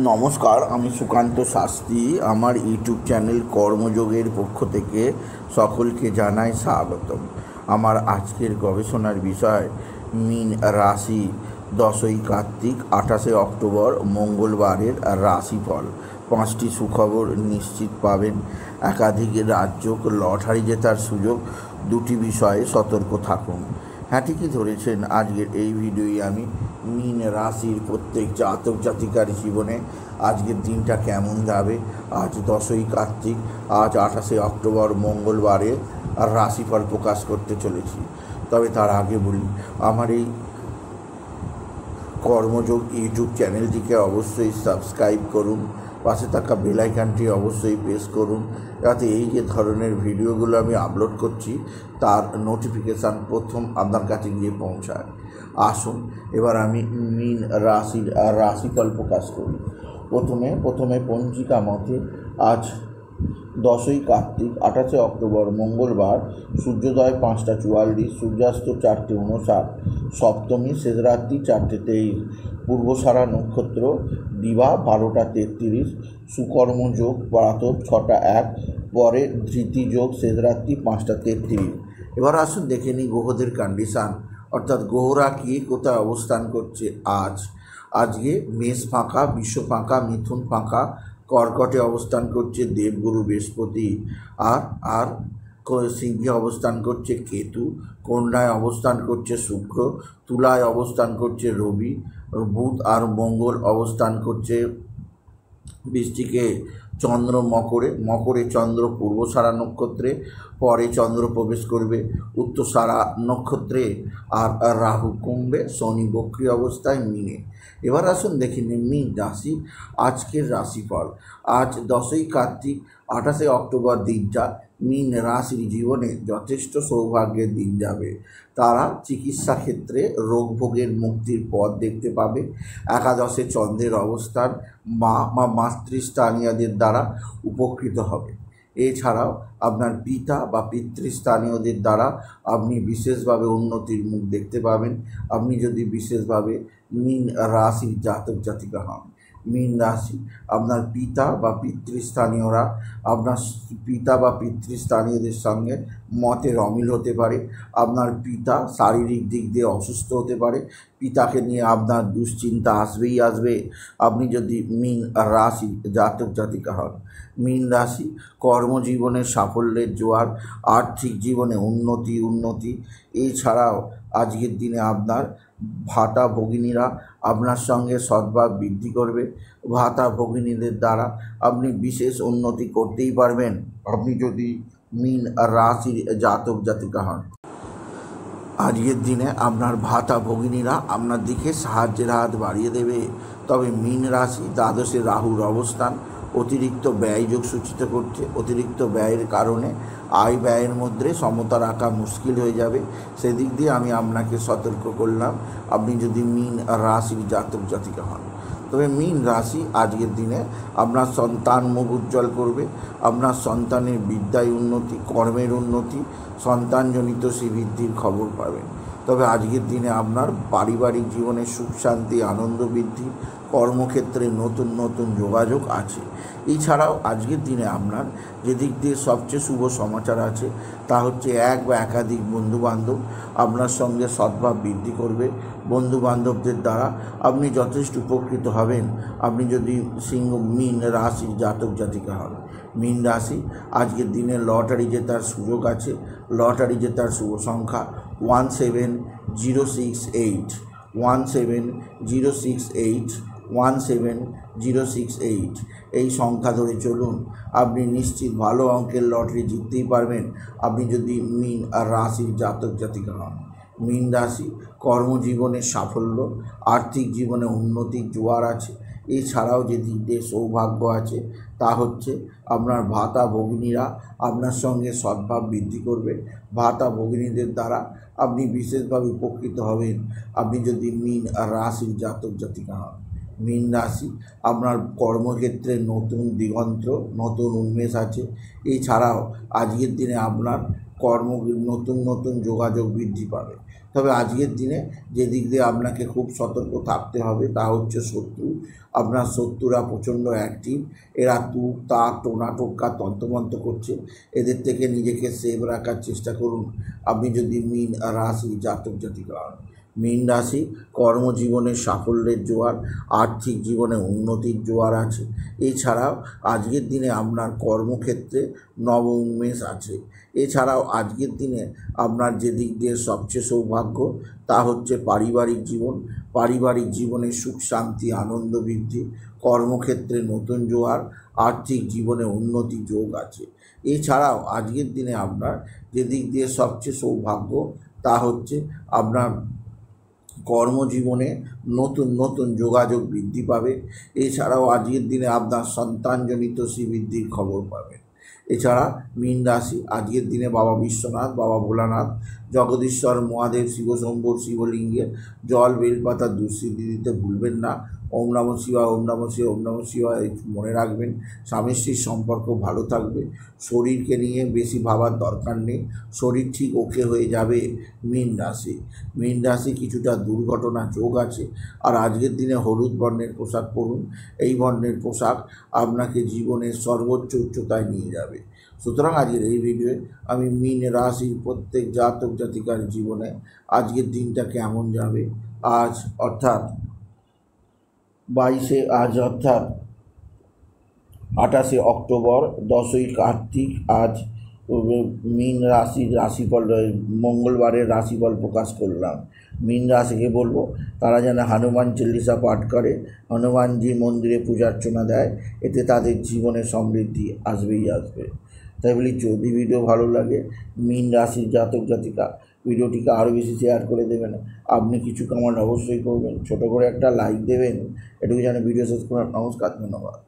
নমস্কার, আমি সুকান্ত শাস্ত্রী। আমার ইউটিউব চ্যানেল কর্মযোগের পক্ষ থেকে সকলকে জানাই স্বাগতম। আমার আজকের গবেষণার বিষয় মীন রাশি 10ই কার্তিক 28শে অক্টোবর মঙ্গলবারের রাশিফল। 5টি সুখবর নিশ্চিত পাবেন, একাধিক রাজ্য লটারি জেতার সুযোগ, 2টি বিষয়ে সতর্ক থাকুন। হ্যাঁ, ঠিকই ধরেছেন। আজকের এই ভিডিওয়ে আমি মীন রাশির প্রত্যেক জাতক জাতিকার জীবনে আজকের দিনটা কেমন যাবে, আজ 10ই কার্তিক, আজ 28শে অক্টোবর মঙ্গলবারে রাশিফল প্রকাশ করতে চলেছি। তবে তার আগে বলি, আমার এই কর্মযোগ ইউটিউব চ্যানেলটিকে অবশ্যই সাবস্ক্রাইব করুন, পাশে থাকা বেল আইকনটি অবশ্যই প্রেস করুন, যাতে এই যে ধরনের ভিডিওগুলো আমি আপলোড করছি তার নোটিফিকেশান প্রথম আপনার কাছে গিয়ে পৌঁছায়। আসুন এবার আমি মীন রাশির রাশিফল প্রকাশ করি। প্রথমে পঞ্জিকা মতে আজ 10ই কার্তিক 28শে অক্টোবর মঙ্গলবার, সূর্যোদয় 5টা 44, সূর্যাস্ত 4টে 59, সপ্তমী শেষ রাত্রি 4টে 23, পূর্বসারা নক্ষত্র দিবা 12টা 33, সুকর্ম যোগ প্রাতঃ 6টা 1, পরে ধৃতি যোগ শেষ রাত্রি 5টা 33। এবার আসুন দেখে নিই গ্রহদের কন্ডিশান, অর্থাৎ গ্রহরা কি কোথায় অবস্থান করছে। আজকে মেষ ফাঁকা, বৃষ ফাঁকা, মিথুন ফাঁকা, কর্কটে অবস্থান করছে দেবগুরু বৃহস্পতি, আর সিংহে অবস্থান করছে কেতু, কন্যায় অবস্থান করছে শুক্র, তুলায় অবস্থান করছে রবি, বুধ আর মঙ্গল অবস্থান করছে বৃশ্চিকে, চন্দ্র মকরে চন্দ্র পূর্বসারা নক্ষত্রে, পরে চন্দ্র প্রবেশ করবে উত্তরসারা নক্ষত্রে, আর রাহু কুম্ভে, শনি বক্রী অবস্থায় মীনে। এবার আসুন দেখে নিন মীন রাশি আজকের রাশিফল। আজ 10ই কার্তিক 28শে অক্টোবর দিনটা মীন রাশির জীবনে যথেষ্ট সৌভাগ্যের দিন যাবে। তারা চিকিৎসা ক্ষেত্রে রোগ ভোগের মুক্তির পথ দেখতে পাবে। একাদশে চন্দ্রের অবস্থান মাতৃস্থানীয়দের দ্বারা উপকৃত হবে। এছাড়াও আপনার পিতা বা পিতৃস্থানীয়দের দ্বারা আপনি বিশেষভাবে উন্নতির মুখ দেখতে পাবেন। আপনি যদি বিশেষভাবে মীন রাশির জাতক জাতিকা হন, মীন রাশি আপনার পিতা বা পিতৃস্থানীয়রা, আপনার পিতা বা পিতৃস্থানীয়দের সঙ্গে মতের অমিল হতে পারে। আপনার পিতা শারীরিক দিক দিয়ে অসুস্থ হতে পারে, পিতাকে নিয়ে আপনার দুশ্চিন্তা আসবে। আপনি যদি মীন রাশি জাতক জাতিকা হন, মীন রাশি কর্মজীবনের সাফল্যের জোয়ার, আর্থিক জীবনে উন্নতি। এছাড়াও আজকের দিনে আপনার ভাতা ভগিনীরা আপনার সঙ্গে সদ্ভাব বৃদ্ধি করবে। ভাতা ভগিনীদের দ্বারা আপনি বিশেষ উন্নতি করতেই পারবেন, আপনি যদি মীন রাশির জাতক জাতিকা হন। আজকের দিনে আপনার ভাতা ভগিনীরা আপনার দিকে সাহায্যের হাত বাড়িয়ে দেবে। তবে মীন রাশি দ্বাদশে রাহুর অবস্থান অতিরিক্ত ব্যয়যোগ সূচিত করছে। অতিরিক্ত ব্যয়ের কারণে আয় ব্যয়ের মধ্যে সমতা রাখা মুশকিল হয়ে যাবে। সেদিক দিয়ে আমি আপনাকে সতর্ক করলাম, আপনি যদি মীন রাশির জাতক জাতিকা হন। তবে মীন রাশি আজকের দিনে আপনার সন্তান মুখ উজ্জ্বল করবে। আপনার সন্তানের বিদ্যায় উন্নতি, কর্মের উন্নতি, সন্তানজনিত শ্রীবৃদ্ধির খবর পাবেন। তবে আজকের দিনে আপনার পারিবারিক জীবনে সুখ শান্তি আনন্দ বৃদ্ধি, কর্মক্ষেত্রে নতুন যোগাযোগ আছে। এছাড়াও আজকের দিনে আপনার যে দিক দিয়ে সবচেয়ে শুভ সমাচার আছে তা হচ্ছে এক বা একাধিক বন্ধুবান্ধব আপনার সঙ্গে সদ্ভাব বৃদ্ধি করবে। বন্ধুবান্ধবদের দ্বারা আপনি যথেষ্ট উপকৃত হবেন, আপনি যদি মীন রাশির জাতক জাতিকা হন। মীন রাশি আজকের দিনে লটারি জেতার সুযোগ আছে। লটারি জেতার শুভ সংখ্যা 17068, 17068, 17068। এই সংখ্যা ধরে চলুন, আপনি নিশ্চিত ভালো অঙ্কের লটারি জিততেই পারবেন, আপনি যদি মীন রাশির জাতক জাতিকা হন। মীন রাশি কর্মজীবনের সাফল্য, আর্থিক জীবনে উন্নতির জোয়ার আছে। এছাড়াও যে দিক দিয়ে সৌভাগ্য আছে তা হচ্ছে আপনার ভাতা ভগিনীরা আপনার সঙ্গে সদ্ভাব বৃদ্ধি করবে। ভাতা ভগিনীদের দ্বারা আপনি বিশেষভাবে উপকৃত হবেন, আপনি যদি মীন রাশির জাতক জাতিকা হন। মীন রাশি আপনার কর্মক্ষেত্রে নতুন দিগন্ত, নতুন উন্মেষ আছে। এছাড়াও আজকের দিনে আপনার নতুন নতুন যোগাযোগ বৃদ্ধি পাবে। তবে আজকের দিনে যে দিক দিয়ে আপনাকে খুব সতর্ক থাকতে হবে তা হচ্ছে শত্রু। আপনার শত্রুরা প্রচণ্ড অ্যাক্টিভ, এরা তুক তাক টোনা টোটকা তন্ত্রমন্ত্র করছে, এদের থেকে নিজেকে সেভ রাখার চেষ্টা করুন। আপনি যদি মীন রাশি জাতক জাতিকা হন, মীন রাশি কর্মজীবনে সাফল্যের জোয়ার, আর্থিক জীবনে উন্নতির জোয়ার আছে। এছাড়াও আজকের দিনে আপনার কর্মক্ষেত্রে নব উন্মেষ আছে। এছাড়াও আজকের দিনে আপনার যে দিক দিয়ে সবচেয়ে সৌভাগ্য তা হচ্ছে পারিবারিক জীবন। পারিবারিক জীবনে সুখ শান্তি আনন্দ বৃদ্ধি, কর্মক্ষেত্রে নতুন জোয়ার, আর্থিক জীবনে উন্নতি যোগ আছে। এছাড়াও আজকের দিনে আপনার যে দিক দিয়ে সবচেয়ে সৌভাগ্য তা হচ্ছে আপনার কর্মজীবনে নতুন নতুন যোগাযোগ বৃদ্ধি পাবে। এছাড়াও আজকের দিনে আপনার সন্তানজনিত শ্রীবৃদ্ধির খবর পাবেন। এছাড়া মীন রাশি আজকের দিনে বাবা বিশ্বনাথ, বাবা ভোলানাথ, জগদীশ্বর মহাদেব, শিবশম্ভুর শিবলিঙ্গে জল বেলপাতা দুঃসিদ্ধি দিতে ভুলবেন না। ওম নমঃ শিবায়, ওম নমঃ শিবায়, ওম নমঃ শিবায় মনে রাখবেন। স্বামী স্ত্রীর সম্পর্ক ভালো থাকবে। শরীরকে নিয়ে বেশি ভাবার দরকার নেই, শরীর ঠিক ওকে হয়ে যাবে। মীন রাশি, মীন রাশি কিছুটা দুর্ঘটনা যোগ আছে। আর আজকের দিনে হলুদ বর্ণের পোশাক পরুন। এই বর্ণের পোশাক আপনাকে জীবনের সর্বোচ্চ উচ্চতায় নিয়ে যাবে। সুতরাং আজকের এই ভিডিওয়ে আমি মীন রাশির প্রত্যেক জাতক জাতিকার জীবনে আজকের দিনটা কেমন যাবে আজ অর্থাৎ 28 অক্টোবর 10ই কার্তিক, আজ মীন রাশির রাশিফল মঙ্গলবারের রাশিফল প্রকাশ করলাম। মীন রাশিকে বলবো তারা যেন হনুমান চল্লিশা পাঠ করে, হনুমানজি মন্দিরে পূজার্চনা দেয়, এতে তাদের জীবনে সমৃদ্ধি আসবেই আসবে। তাই বলি যদি ভিডিও ভালো লাগে মীন রাশির জাতক জাতিকা ভিডিওটিকে আরও বেশি শেয়ার করে দেবেন। আপনি কিছু কমেন্ট অবশ্যই করবেন, ছোটো করে একটা লাইক দেবেন। এটুকু যেন ভিডিও শেষ করার। নমস্কার, ধন্যবাদ।